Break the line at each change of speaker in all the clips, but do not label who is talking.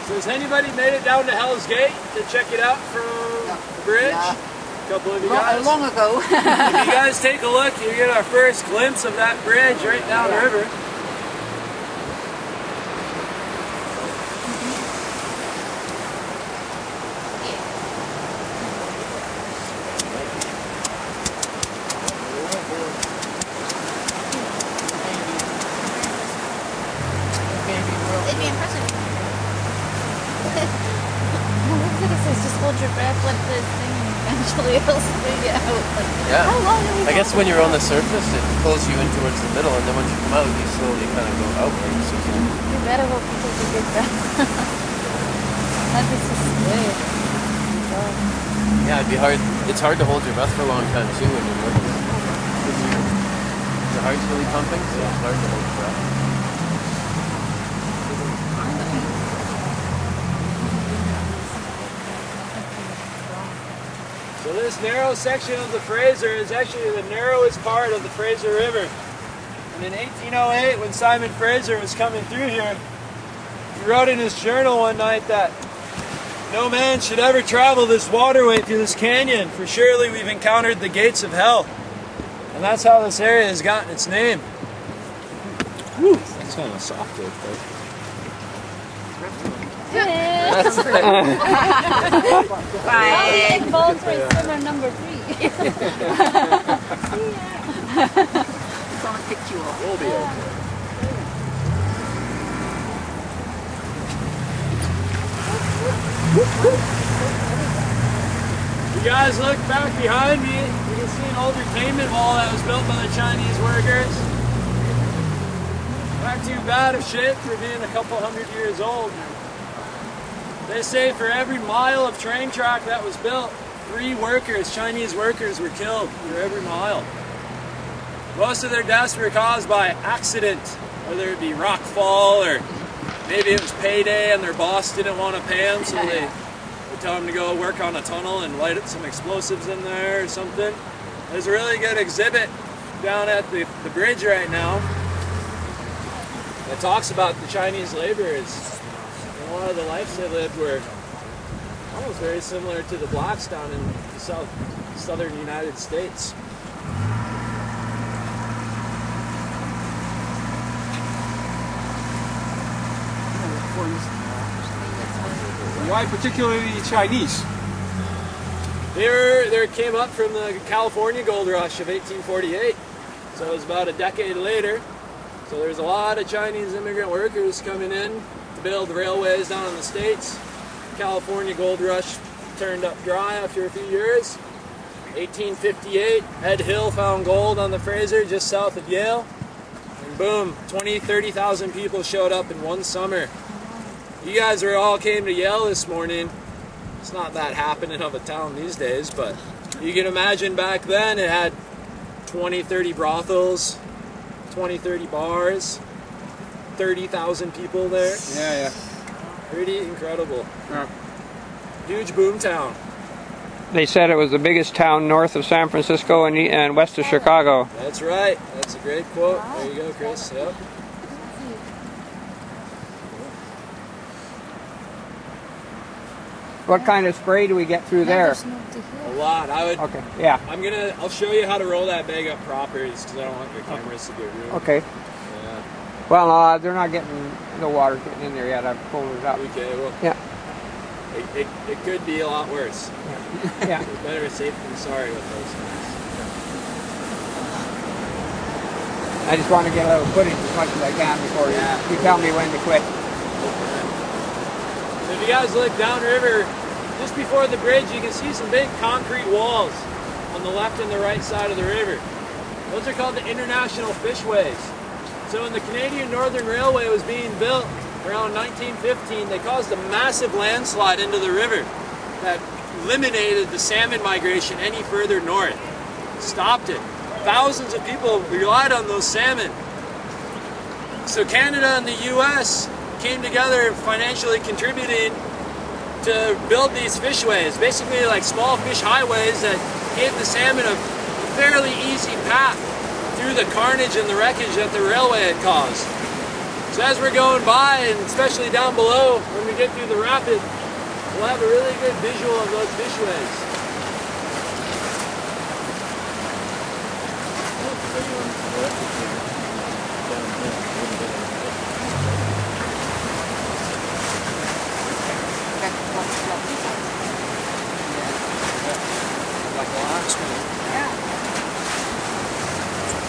So has anybody made it down to Hell's Gate to check it out from the bridge?
Yeah.
A couple of you guys?
Long ago.
If you guys take a look, you get our first glimpse of that bridge right down the river.
It'd be impressive. Look at this, just hold your breath, let the thing eventually it'll spit you out. Like,
Yeah.
how long are we
I guess
going?
when you're on the surface, it pulls you in towards the middle, and then once you come out, you slowly kind of go outwards.
You better hope you take a good breath. That'd be so scary.
Yeah, it'd be hard. It's hard to hold your breath for a long time too when you're working. Your heart's really pumping, so it's hard to hold your breath.
So this narrow section of the Fraser is actually the narrowest part of the Fraser River. And in 1808, when Simon Fraser was coming through here, he wrote in his journal one night that no man should ever travel this waterway through this canyon, for surely we've encountered the gates of hell. And that's how this area has gotten its name. Whew, that's kind of soft there, but...
Bye. Balls for swimmer number 3.
Someone picked you up.
We'll be okay. You guys look back behind me, you can see an old retainment wall that was built by the Chinese workers. Not too bad of shape for being a couple hundred years old. They say for every mile of train track that was built, 3 workers, Chinese workers, were killed for every mile. Most of their deaths were caused by accident, whether it be rock fall or maybe it was payday and their boss didn't want to pay them, so they would tell them to go work on a tunnel and light up some explosives in there or something. There's a really good exhibit down at the bridge right now that talks about the Chinese laborers. And a lot of the lives they lived were almost very similar to the blacks down in the southern United States.
Why particularly Chinese?
They came up from the California gold rush of 1848, so it was about a decade later. So there's a lot of Chinese immigrant workers coming in to build railways down in the States. California gold rush turned up dry after a few years. 1858, Ed Hill found gold on the Fraser just south of Yale. And boom, 30,000 people showed up in one summer. You guys all came to Yale this morning. It's not that happening of a town these days, but you can imagine back then it had 20, 30 brothels, 20, 30 bars, 30,000 people there.
Yeah.
Pretty incredible.
Yeah.
Huge boom town.
They said it was the biggest town north of San Francisco and west of Chicago.
That's right. That's a great quote. There you go, Chris. Yep.
What kind of spray do we get through there?
A lot.
Okay, yeah.
I'll show you how to roll that bag up properly because I don't want your cameras to get ruined.
Okay.
Yeah.
Well, they're not getting, the water's getting in there yet. I've pulled it up.
Okay, well.
Yeah.
It could be a lot worse.
Yeah.
It's better safe than sorry with those things.
I just want to get a little footage as much as I can before you tell me when to quit.
So if you guys look downriver, just before the bridge, you can see some big concrete walls on the left and the right side of the river. Those are called the International Fishways. So when the Canadian Northern Railway was being built around 1915, they caused a massive landslide into the river that eliminated the salmon migration any further north. Stopped it. Thousands of people relied on those salmon. So Canada and the US came together financially contributing to build these fishways, basically like small fish highways that gave the salmon a fairly easy path through the carnage and the wreckage that the railway had caused. So as we're going by, and especially down below, when we get through the rapid, we'll have a really good visual of those fishways.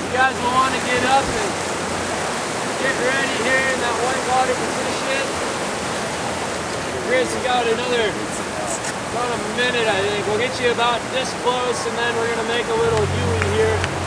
You guys will want to get up and get ready here in that white water position. Chris, you got about a minute, I think. We'll get you about this close, and then we're going to make a little U here.